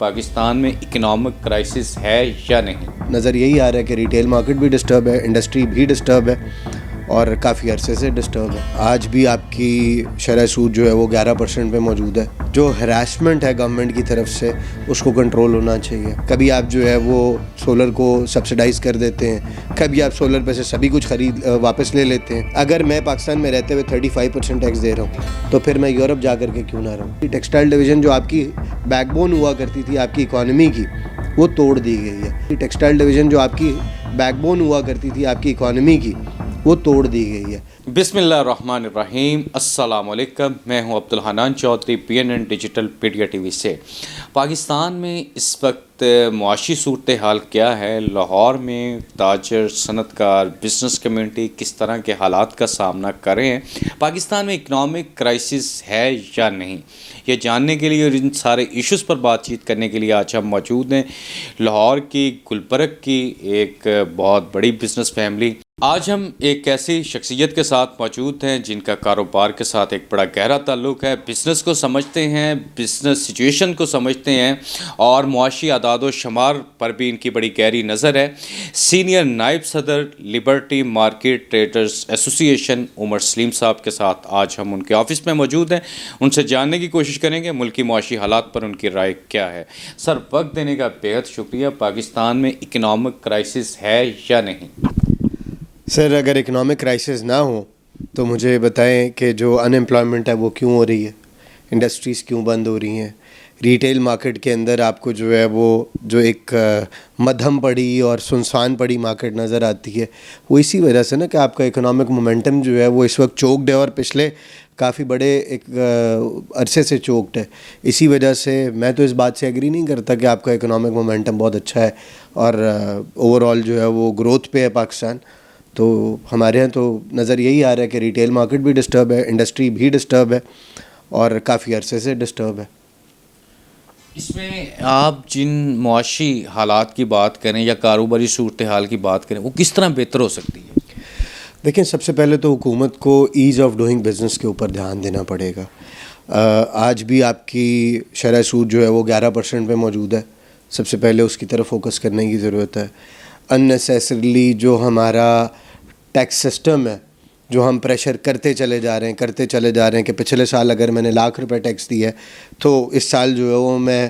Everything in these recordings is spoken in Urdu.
پاکستان میں اکنامک کرائسس ہے یا نہیں؟ نظر یہی آ رہا ہے کہ ریٹیل مارکیٹ بھی ڈسٹرب ہے، انڈسٹری بھی ڈسٹرب ہے اور کافی عرصے سے ڈسٹرب ہے۔ آج بھی آپ کی شرح سود جو ہے وہ 11% پہ موجود ہے۔ جو ہراسمنٹ ہے گورنمنٹ کی طرف سے اس کو کنٹرول ہونا چاہیے۔ کبھی آپ جو ہے وہ سولر کو سبسڈائز کر دیتے ہیں، کبھی آپ سولر پہ سے سبھی کچھ واپس لے لیتے ہیں۔ اگر میں پاکستان میں رہتے ہوئے 35% ٹیکس دے رہا ہوں تو پھر میں یورپ جا کر کے کیوں نہ رہوں؟ ٹیکسٹائل ڈویژن جو آپ کی بیک بون ہوا کرتی تھی آپ کی اکانومی کی، وہ توڑ دی گئی ہے۔ ٹیکسٹائل ڈویژن جو آپ کی بیک بون ہوا کرتی تھی آپ کی اکانومی کی، وہ توڑ دی گئی ہے۔ بسم اللہ الرحمن الرحیم۔ السلام علیکم، میں ہوں Abdul Hannan Chaudhry, PNN digital pedia T V سے۔ پاکستان میں اس وقت معاشی صورتحال کیا ہے؟ لاہور میں تاجر، صنعت کار، بزنس کمیونٹی کس طرح کے حالات کا سامنا کر رہے ہیں؟ پاکستان میں اکنامک کرائسس ہے یا نہیں؟ یہ جاننے کے لیے اور ان سارے ایشوز پر بات چیت کرنے کے لیے آج ہم موجود ہیں لاہور کی گلبرگ کی ایک بہت بڑی بزنس فیملی۔ آج ہم ایک ایسی شخصیت کے ساتھ موجود ہیں جن کا کاروبار کے ساتھ ایک بڑا گہرا تعلق ہے، بزنس کو سمجھتے ہیں، بزنس سچویشن کو سمجھتے ہیں اور معاشی اعداد و شمار پر بھی ان کی بڑی گہری نظر ہے۔ سینئر نائب صدر لبرٹی مارکیٹ ٹریڈرز ایسوسی ایشن عمر سلیم صاحب کے ساتھ آج ہم ان کے آفس میں موجود ہیں۔ ان سے جاننے کی کوشش کریں گے ملکی معاشی حالات پر ان کی رائے کیا ہے۔ سر، وقت دینے کا بےحد شکریہ۔ پاکستان میں اکنامک کرائسس ہے یا نہیں؟ سر، اگر اکنامک کرائسس نہ ہو تو مجھے بتائیں کہ جو ان امپلائمنٹ ہے وہ کیوں ہو رہی ہے، انڈسٹریز کیوں بند ہو رہی ہیں، ریٹیل مارکیٹ کے اندر آپ کو جو ہے وہ جو ایک مدھم پڑی اور سنسان پڑی مارکیٹ نظر آتی ہے، وہ اسی وجہ سے نا کہ آپ کا اکنامک مومنٹم جو ہے وہ اس وقت چوکڈ ہے اور پچھلے کافی بڑے ایک عرصے سے چوکڈ ہے۔ اسی وجہ سے میں تو اس بات سے ایگری نہیں کرتا کہ آپ کا اکنامک مومنٹم بہت اچھا ہے اور اوور آل جو ہے وہ گروتھ پہ ہے پاکستان۔ تو ہمارے ہاں تو نظر یہی آ رہا ہے کہ ریٹیل مارکیٹ بھی ڈسٹرب ہے، انڈسٹری بھی ڈسٹرب ہے اور کافی عرصے سے ڈسٹرب ہے۔ اس میں آپ جن معاشی حالات کی بات کریں یا کاروباری صورتحال کی بات کریں، وہ کس طرح بہتر ہو سکتی ہے؟ دیکھیں، سب سے پہلے تو حکومت کو ایز آف ڈوئنگ بزنس کے اوپر دھیان دینا پڑے گا۔ آج بھی آپ کی شرح سود جو ہے وہ 11% پہ موجود ہے۔ سب سے پہلے اس کی طرف فوکس کرنے کی ضرورت ہے۔ اننیسیسریلی جو ہمارا ٹیکس سسٹم ہے، جو ہم پریشر کرتے چلے جا رہے ہیں کہ پچھلے سال اگر میں نے ₹1,00,000 ٹیکس دیا ہے تو اس سال جو ہے وہ میں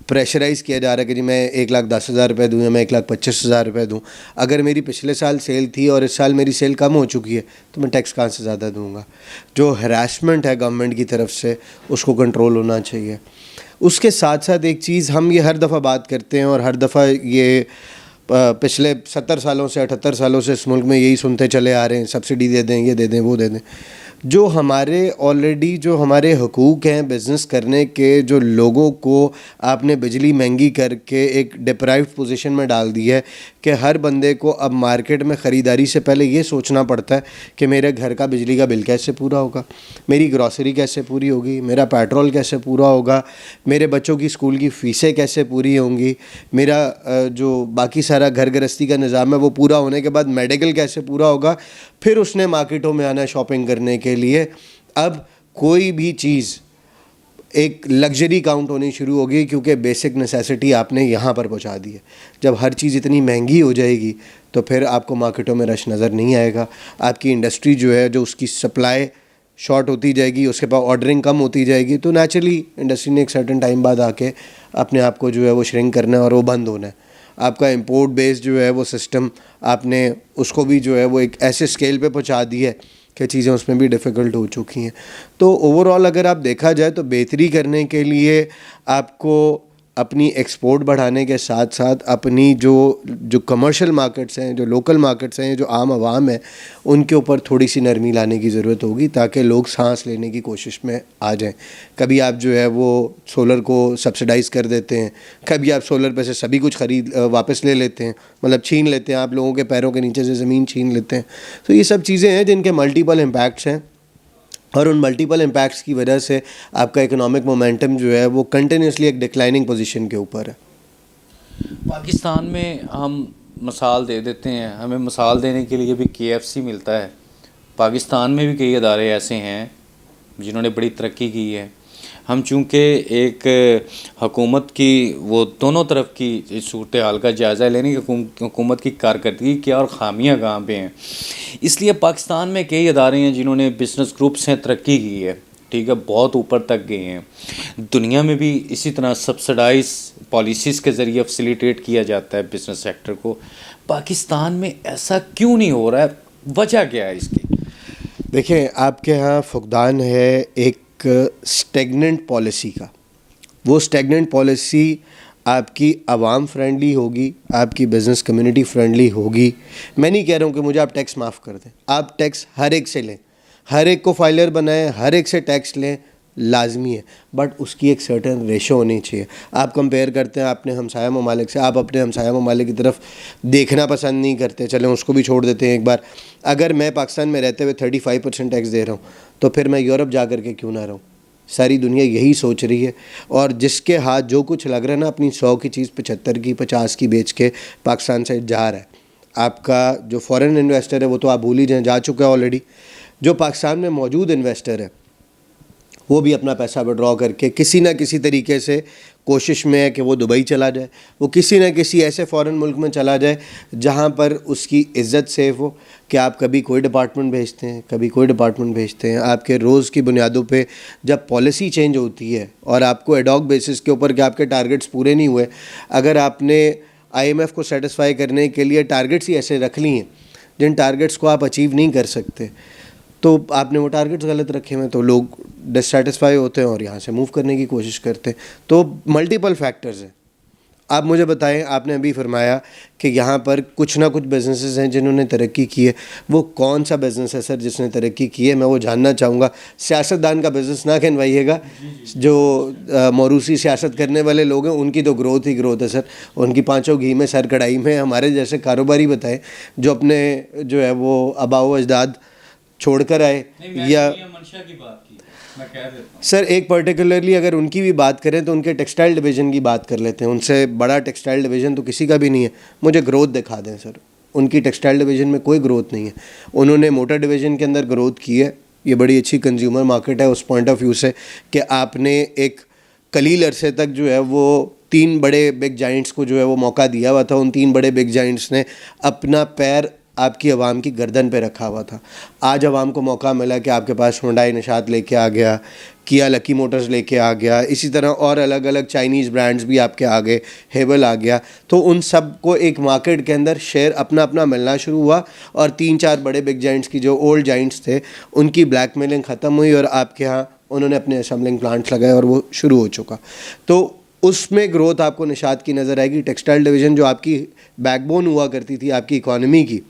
پریشرائز کیا جا رہا ہے کہ جی میں ₹1,10,000 دوں یا میں ₹1,25,000 دوں۔ اگر میری پچھلے سال سیل تھی اور اس سال میری سیل کم ہو چکی ہے تو میں ٹیکس کہاں سے زیادہ دوں گا؟ جو ہراسمنٹ ہے گورنمنٹ کی طرف سے اس کو کنٹرول ہونا چاہیے۔ اس کے ساتھ ساتھ ایک چیز ہم یہ ہر دفعہ بات کرتے ہیں اور ہر دفعہ یہ پچھلے 70 سالوں سے 78 سالوں سے اس ملک میں یہی سنتے چلے آ رہے ہیں، سبسڈی دے دیں، یہ دے دیں، وہ دے دیں۔ جو ہمارے آلریڈی جو ہمارے حقوق ہیں بزنس کرنے کے، جو لوگوں کو آپ نے بجلی مہنگی کر کے ایک ڈپرائیوڈ پوزیشن میں ڈال دی ہے کہ ہر بندے کو اب مارکیٹ میں خریداری سے پہلے یہ سوچنا پڑتا ہے کہ میرے گھر کا بجلی کا بل کیسے پورا ہوگا، میری گروسری کیسے پوری ہوگی، میرا پیٹرول کیسے پورا ہوگا، میرے بچوں کی اسکول کی فیسیں کیسے پوری ہوں گی، میرا جو باقی سارا گھر گرہستی کا نظام ہے وہ پورا ہونے کے بعد میڈیکل کیسے پورا ہوگا۔ پھر اس نے مارکیٹوں میں آنا ہے شاپنگ کرنے کے لیے۔ اب کوئی بھی چیز ایک لگژری کاؤنٹ ہونی شروع ہوگی کیونکہ بیسک نیسیسٹی آپ نے یہاں پر پہنچا دی ہے۔ جب ہر چیز اتنی مہنگی ہو جائے گی تو پھر آپ کو مارکیٹوں میں رش نظر نہیں آئے گا۔ آپ کی انڈسٹری جو ہے، جو اس کی سپلائی شارٹ ہوتی جائے گی، اس کے پاس آرڈرنگ کم ہوتی جائے گی، تو نیچرلی انڈسٹری نے ایک سرٹن ٹائم بعد آ کے اپنے آپ کو جو ہے وہ شرنک کرنا ہے اور وہ بند ہونا ہے۔ آپ کا امپورٹ بیس جو ہے وہ سسٹم، آپ نے اس کو بھی جو ہے وہ ایک ایسے اسکیل پہ پہنچا دی ہے کہ چیزیں اس میں بھی ڈیفیکلٹ ہو چکی ہیں۔ تو اوور آل اگر آپ دیکھا جائے تو بہتری کرنے کے لیے آپ کو اپنی ایکسپورٹ بڑھانے کے ساتھ ساتھ اپنی جو کمرشل مارکیٹس ہیں، جو لوکل مارکیٹس ہیں، جو عام عوام ہے، ان کے اوپر تھوڑی سی نرمی لانے کی ضرورت ہوگی تاکہ لوگ سانس لینے کی کوشش میں آ جائیں۔ کبھی آپ جو ہے وہ سولر کو سبسڈائز کر دیتے ہیں، کبھی آپ سولر پہ سے سبھی کچھ واپس لے لیتے ہیں، مطلب چھین لیتے ہیں، آپ لوگوں کے پیروں کے نیچے سے زمین چھین لیتے ہیں۔ تو یہ سب چیزیں ہیں جن کے ملٹیپل امپیکٹس ہیں اور ان ملٹیپل امپیکٹس کی وجہ سے آپ کا اکنامک مومنٹم جو ہے وہ کنٹینیوسلی ایک ڈکلائننگ پوزیشن کے اوپر ہے۔ پاکستان میں ہم مثال دے دیتے ہیں، ہمیں مثال دینے کے لیے بھی KFC ملتا ہے۔ پاکستان میں بھی کئی ادارے ایسے ہیں جنہوں نے بڑی ترقی کی ہے۔ ہم چونکہ ایک حکومت کی وہ دونوں طرف کی صورتحال کا جائزہ لینے کی حکومت کی کارکردگی کیا اور خامیاں کہاں پہ ہیں، اس لیے پاکستان میں کئی ادارے ہیں جنہوں نے بزنس گروپس ہیں ترقی کی ہے، ٹھیک ہے، بہت اوپر تک گئے ہیں. دنیا میں بھی اسی طرح سبسڈائز پالیسیز کے ذریعے فیسیلیٹیٹ کیا جاتا ہے بزنس سیکٹر کو. پاکستان میں ایسا کیوں نہیں ہو رہا ہے؟ وجہ کیا ہے اس کی؟ دیکھیں، آپ کے ہاں فقدان ہے ایک اسٹیگننٹ پالیسی کا. وہ اسٹیگننٹ پالیسی آپ کی عوام فرینڈلی ہوگی، آپ کی بزنس کمیونٹی فرینڈلی ہوگی. میں نہیں کہہ رہا ہوں کہ مجھے آپ ٹیکس معاف کر دیں، آپ ٹیکس ہر ایک سے لیں، ہر ایک کو فائلر بنائیں، ہر ایک سے ٹیکس لیں، لازمی ہے، بٹ اس کی ایک سرٹن ریشو ہونی چاہیے. آپ کمپیئر کرتے ہیں اپنے ہمسایہ ممالک سے، آپ اپنے ہمسایہ ممالک کی طرف دیکھنا پسند نہیں کرتے، چلیں اس کو بھی چھوڑ دیتے ہیں ایک بار. اگر میں پاکستان میں رہتے ہوئے 35% ٹیکس دے رہا ہوں تو پھر میں یورپ جا کر کے کیوں نہ رہوں؟ ساری دنیا یہی سوچ رہی ہے، اور جس کے ہاتھ جو کچھ لگ رہا ہے نا، اپنی 100 کی چیز 75 کی 50 کی بیچ کے پاکستان سے جا رہا ہے. آپ کا جو فورن انویسٹر ہے وہ تو آپ بھول ہی جائیں، جا چکا ہے آلریڈی. جو پاکستان میں موجود انویسٹر ہے وہ بھی اپنا پیسہ وڈرا کر کے کسی نہ کسی طریقے سے کوشش میں ہے کہ وہ دبئی چلا جائے، وہ کسی نہ کسی ایسے فارن ملک میں چلا جائے جہاں پر اس کی عزت سیف ہو. کہ آپ کبھی کوئی ڈپارٹمنٹ بھیجتے ہیں، کبھی کوئی ڈپارٹمنٹ بھیجتے ہیں، آپ کے روز کی بنیادوں پہ جب پالیسی چینج ہوتی ہے اور آپ کو ایڈاک بیسس کے اوپر کہ آپ کے ٹارگٹس پورے نہیں ہوئے، اگر آپ نے IMF کو سیٹسفائی کرنے کے لیے ٹارگٹس ہی ایسے رکھ لی ہیں جن ٹارگٹس کو آپ اچیو نہیں کر سکتے، تو آپ نے وہ ٹارگٹس غلط رکھے ہوئے، تو لوگ ڈسسیٹسفائی ہوتے ہیں اور یہاں سے موو کرنے کی کوشش کرتے ہیں. تو ملٹیپل فیکٹرز ہیں. آپ مجھے بتائیں، آپ نے ابھی فرمایا کہ یہاں پر کچھ نہ کچھ بزنسز ہیں جنہوں نے ترقی کی ہے. وہ کون سا بزنس ہے سر جس نے ترقی کی ہے؟ میں وہ جاننا چاہوں گا. سیاستدان کا بزنس نہ کہنوائیے گا. جو موروثی سیاست کرنے والے لوگ ہیں ان کی تو گروتھ ہی گروتھ ہے سر، ان کی پانچوں گھی میں سر کڑھائی میں. ہمارے جیسے کاروباری بتائیں جو اپنے جو ہے وہ آباء و اجداد چھوڑ کر آئے، یا منشا کی بات کی میں کہہ دیتا ہوں سر ایک پرٹیکولرلی اگر ان کی بھی بات کریں تو ان کے ٹیکسٹائل ڈویژن کی بات کر لیتے ہیں. ان سے بڑا ٹیکسٹائل ڈویژن تو کسی کا بھی نہیں ہے. مجھے گروتھ دکھا دیں سر. ان کی ٹیکسٹائل ڈویژن میں کوئی گروتھ نہیں ہے. انہوں نے موٹر ڈویژن کے اندر گروتھ کی ہے. یہ بڑی اچھی کنزیومر مارکیٹ ہے اس پوائنٹ آف ویو سے کہ آپ نے ایک قلیل عرصے تک جو ہے وہ 3 بڑے بگ جائنٹس کو جو ہے وہ موقع دیا ہوا تھا. ان 3 بڑے بگ جائنٹس نے اپنا پیر آپ کی عوام کی گردن پہ رکھا ہوا تھا. آج عوام کو موقع ملا کہ آپ کے پاس ہونڈائی نشاط لے کے آ گیا، کیا لکی موٹرز لے کے آ گیا، اسی طرح اور الگ الگ چائنیز برانڈز بھی آپ کے آگے، ہیول آ گیا. تو ان سب کو ایک مارکیٹ کے اندر شیئر اپنا اپنا ملنا شروع ہوا، اور 3-4 بڑے بگ جائنٹس کی جو اولڈ جائنٹس تھے ان کی بلیک میلنگ ختم ہوئی، اور آپ کے ہاں انہوں نے اپنے اسمبلنگ پلانٹس لگائے اور وہ شروع ہو چکا. تو اس میں گروتھ آپ کو نشاط کی نظر آئے گی. ٹیکسٹائل ڈویژن جو آپ کی بیک بون ہوا کرتی تھی آپ کی اکانومی کی،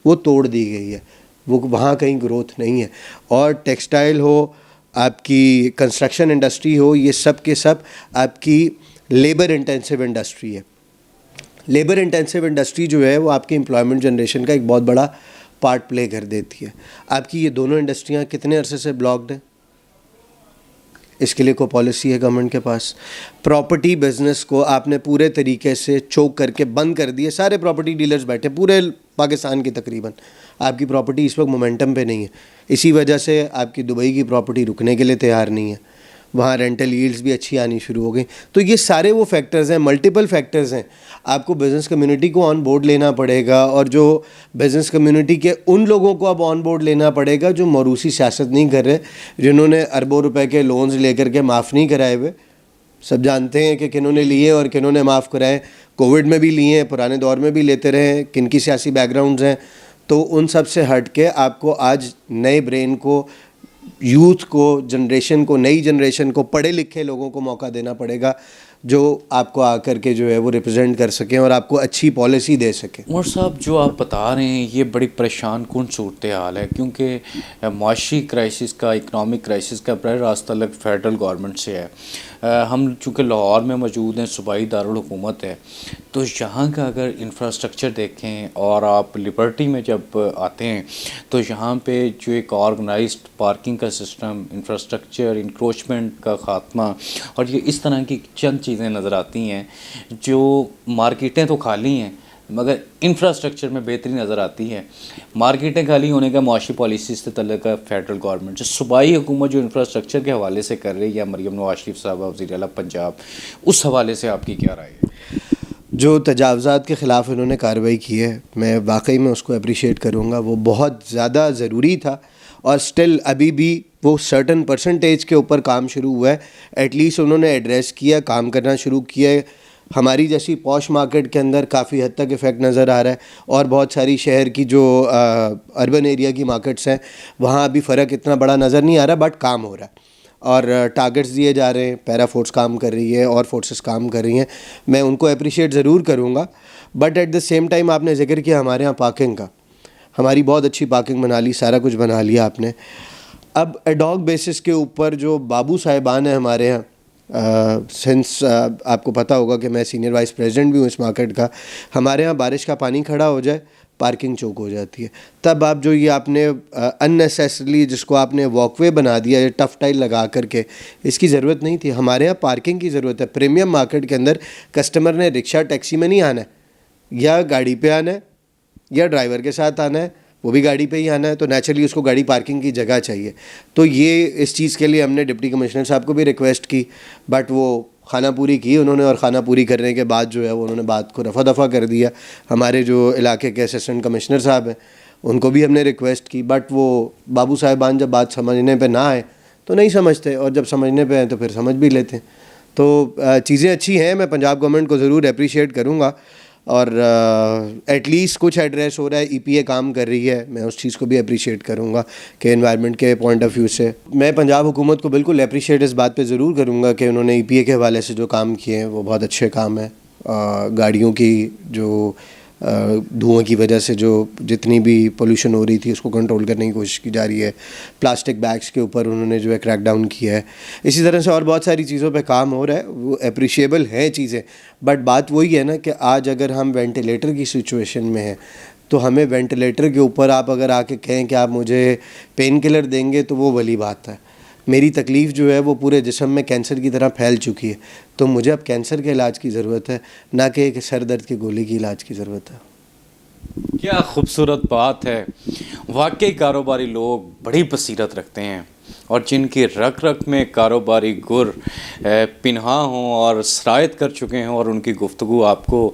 وہ توڑ دی گئی ہے. وہ وہاں کہیں گروتھ نہیں ہے. اور ٹیکسٹائل ہو، آپ کی کنسٹرکشن انڈسٹری ہو، یہ سب کے سب آپ کی لیبر انٹینسو انڈسٹری ہے. لیبر انٹینسو انڈسٹری جو ہے وہ آپ کی امپلائمنٹ جنریشن کا ایک بہت بڑا پارٹ پلے کر دیتی ہے. آپ کی یہ دونوں انڈسٹریاں کتنے عرصے سے بلاکڈ ہیں؟ اس کے لیے کوئی پالیسی ہے گورنمنٹ کے پاس؟ پراپرٹی بزنس کو آپ نے پورے طریقے سے چوک کر کے بند کر دیے. سارے پراپرٹی ڈیلرز بیٹھے پورے پاکستان کی تقریباً. آپ کی پراپرٹی اس وقت مومنٹم پہ نہیں ہے. اسی وجہ سے آپ کی دبئی کی پراپرٹی رکنے کے لیے تیار نہیں ہے. وہاں رینٹل ییلڈز بھی اچھی آنی شروع ہو گئی. تو یہ سارے وہ فیکٹرز ہیں، ملٹیپل فیکٹرز ہیں. آپ کو بزنس کمیونٹی کو آن بورڈ لینا پڑے گا، اور جو بزنس کمیونٹی کے ان لوگوں کو اب آن بورڈ لینا پڑے گا جو موروثی سیاست نہیں کر رہے، جنہوں نے اربوں روپے کے لونز لے کر کے معاف نہیں کرائے ہوئے. سب جانتے ہیں کہ کنہوں نے لیے اور کنہوں نے معاف کرائے. کووڈ میں بھی لیے ہیں، پرانے دور میں بھی لیتے رہے ہیں. کن کی سیاسی بیک گراؤنڈز ہیں. تو ان سب سے ہٹ کے آپ کو آج نئے برین کو، یوتھ کو، جنریشن کو، نئی جنریشن کو، پڑھے لکھے لوگوں کو موقع دینا پڑے گا جو آپ کو آ کر کے جو ہے وہ ریپرزینٹ کر سکیں اور آپ کو اچھی پالیسی دے سکیں. عمر صاحب، جو آپ بتا رہے ہیں یہ بڑی پریشان کن صورتحال ہے، کیونکہ معاشی کرائسس کا، اکنامک کرائسس کا براہ راست تعلق فیڈرل گورنمنٹ سے ہے. ہم چونکہ لاہور میں موجود ہیں، صوبائی دارالحکومت ہے، تو یہاں کا اگر انفراسٹرکچر دیکھیں اور آپ لبرٹی میں جب آتے ہیں تو یہاں پہ جو ایک آرگنائزڈ پارکنگ کا سسٹم، انفراسٹرکچر، انکروچمنٹ کا خاتمہ، اور یہ اس طرح کی چند چیزیں نظر آتی ہیں. جو مارکیٹیں تو خالی ہیں مگر انفراسٹرکچر میں بہتری نظر آتی ہے. مارکیٹیں خالی ہونے کا معاشی پالیسی سے تعلق ہے فیڈرل گورنمنٹ جو صوبائی حکومت جو انفراسٹرکچر کے حوالے سے کر رہی ہے, مریم نواز شریف صاحبہ وزیر اعلیٰ پنجاب, اس حوالے سے آپ کی کیا رائے ہے؟ جو تجاوزات کے خلاف انہوں نے کارروائی کی ہے, میں واقعی میں اس کو اپریشیٹ کروں گا. وہ بہت زیادہ ضروری تھا اور سٹل ابھی بھی وہ سرٹن پرسنٹیج کے اوپر کام شروع ہوا ہے. ایٹ لیسٹ انہوں نے ایڈریس کیا, کام کرنا شروع کیا ہے. ہماری جیسی پوش مارکیٹ کے اندر کافی حد تک افیکٹ نظر آ رہا ہے, اور بہت ساری شہر کی جو اربن ایریا کی مارکیٹس ہیں وہاں ابھی فرق اتنا بڑا نظر نہیں آ رہا, بٹ کام ہو رہا ہے اور ٹارگٹس دیے جا رہے ہیں. پیرا فورس کام کر رہی ہے اور فورسز کام کر رہی ہیں, میں ان کو اپریشیٹ ضرور کروں گا. But at the same time آپ نے ذکر کیا ہمارے ہاں پارکنگ کا, ہماری بہت اچھی پارکنگ بنا لی, سارا کچھ بنا لیا آپ نے. اب ایڈاک بیسس کے اوپر جو بابو صاحبان ہیں ہمارے ہاں, سنس آپ کو پتہ ہوگا کہ میں سینئر وائس پریزیڈنٹ بھی ہوں اس مارکیٹ کا, ہمارے ہاں بارش کا پانی کھڑا ہو جائے پارکنگ چوک ہو جاتی ہے. تب آپ جو یہ آپ نے اننیسیسریلی جس کو آپ نے واک وے بنا دیا ہے ٹف ٹائل لگا کر کے, اس کی ضرورت نہیں تھی. ہمارے یہاں پارکنگ کی ضرورت ہے. پریمیم مارکیٹ کے اندر کسٹمر نے رکشہ ٹیکسی میں نہیں آنا ہے, یا گاڑی پہ آنا ہے یا ڈرائیور کے ساتھ آنا ہے, وہ بھی گاڑی پہ ہی آنا ہے, تو نیچرلی اس کو گاڑی پارکنگ کی جگہ چاہیے. تو یہ اس چیز کے لیے ہم نے ڈپٹی کمشنر صاحب کو بھی ریکویسٹ کی, بٹ وہ خانہ پوری کی انہوں نے, اور خانہ پوری کرنے کے بعد جو ہے وہ انہوں نے بات کو رفع دفع کر دیا. ہمارے جو علاقے کے اسسٹنٹ کمشنر صاحب ہیں ان کو بھی ہم نے ریکویسٹ کی, بٹ وہ بابو صاحبان جب بات سمجھنے پہ نہ آئے تو نہیں سمجھتے, اور جب سمجھنے پہ آئے تو پھر سمجھ بھی لیتے ہیں. تو چیزیں اچھی ہیں, میں پنجاب گورنمنٹ کو ضرور اپریشیٹ کروں گا, اور ایٹ لیسٹ کچھ ایڈریس ہو رہا ہے, ای پی اے کام کر رہی ہے, میں اس چیز کو بھی اپریشیٹ کروں گا کہ انوائرمنٹ کے پوائنٹ آف ویو سے میں پنجاب حکومت کو بالکل اپریشیٹ اس بات پہ ضرور کروں گا کہ انہوں نے ای پی اے کے حوالے سے جو کام کیے ہیں وہ بہت اچھے کام ہیں. گاڑیوں کی جو دھواں کی وجہ سے جو جتنی بھی پولوشن ہو رہی تھی اس کو کنٹرول کرنے کی کوشش کی جا رہی ہے. پلاسٹک بیگس کے اوپر انہوں نے جو ہے کریک ڈاؤن کیا ہے. اسی طرح سے اور بہت ساری چیزوں پہ کام ہو رہا ہے, وہ اپریشیبل ہیں چیزیں. بٹ بات وہی ہے نا کہ آج اگر ہم وینٹیلیٹر کی سچویشن میں ہیں تو ہمیں وینٹیلیٹر کے اوپر آپ اگر آ کے کہیں کہ آپ مجھے پین کلر دیں گے تو وہ ولی بات ہے. میری تکلیف جو ہے وہ پورے جسم میں کینسر کی طرح پھیل چکی ہے, تو مجھے اب کینسر کے علاج کی ضرورت ہے, نہ کہ ایک سر درد کی گولی کی علاج کی ضرورت ہے. کیا خوبصورت بات ہے. واقعی کاروباری لوگ بڑی بصیرت رکھتے ہیں, اور جن کی رگ رگ میں کاروباری گر پنہاں ہوں اور سرایت کر چکے ہیں, اور ان کی گفتگو آپ کو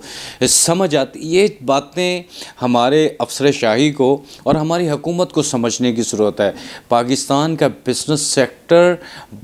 سمجھ آتی. یہ باتیں ہمارے افسر شاہی کو اور ہماری حکومت کو سمجھنے کی ضرورت ہے. پاکستان کا بزنس سیکٹر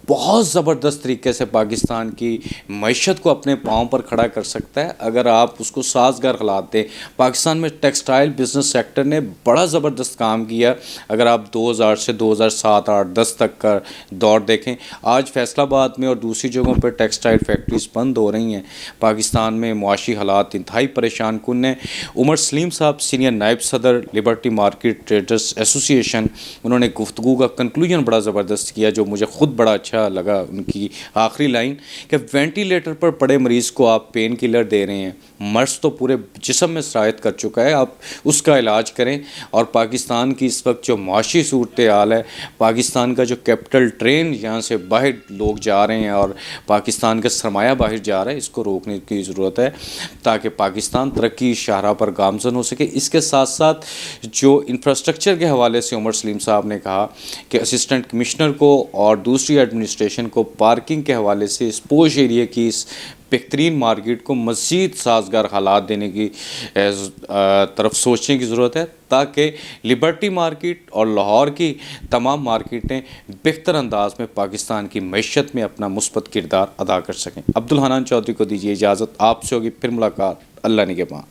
بہت زبردست طریقے سے پاکستان کی معیشت کو اپنے پاؤں پر کھڑا کر سکتا ہے اگر آپ اس کو سازگار حالات دیں. پاکستان میں ٹیکسٹائل بزنس سیکٹر نے بڑا زبردست کام کیا. اگر آپ 2000 سے 2007 8 10 تک کا دور دیکھیں, آج فیصل آباد میں اور دوسری جگہوں پہ ٹیکسٹائل فیکٹریز بند ہو رہی ہیں. پاکستان میں معاشی حالات انتہائی پریشان کن ہیں. عمر سلیم صاحب سینئر نائب صدر لبرٹی مارکیٹ ٹریڈرز ایسوسی ایشن, انہوں نے گفتگو کا کنکلوژن بڑا زبردست کیا جو مجھے خود بڑا اچھا لگا. ان کی آخری لائن کہ وینٹیلیٹر پر پڑے مریض کو آپ پین کلر دے رہے ہیں, مرض تو پورے جسم میں سرایت کر چکا ہے, آپ اس کا علاج کریں. اور پاکستان کی اس وقت جو معاشی صورتحال ہے, پاکستان کا جو کیپٹل ٹرین یہاں سے باہر لوگ جا رہے ہیں اور پاکستان کا سرمایہ باہر جا رہا ہے, اس کو روکنے کی ضرورت ہے تاکہ پاکستان ترقی شاہراہ پر گامزن ہو سکے. اس کے ساتھ ساتھ جو انفراسٹرکچر کے حوالے سے عمر سلیم صاحب نے کہا کہ اسسٹنٹ کمشنر کو اور دوسری ایڈمنسٹریشن کو پارکنگ کے حوالے سے اس پوش ایریا کی اس بہترین مارکیٹ کو مزید سازگار حالات دینے کی طرف سوچنے کی ضرورت ہے تاکہ لبرٹی مارکیٹ اور لاہور کی تمام مارکیٹیں بہتر انداز میں پاکستان کی معیشت میں اپنا مثبت کردار ادا کر سکیں. عبدالحنان چودھری کو دیجیے اجازت, آپ سے ہوگی پھر ملاقات. اللہ نگہبان.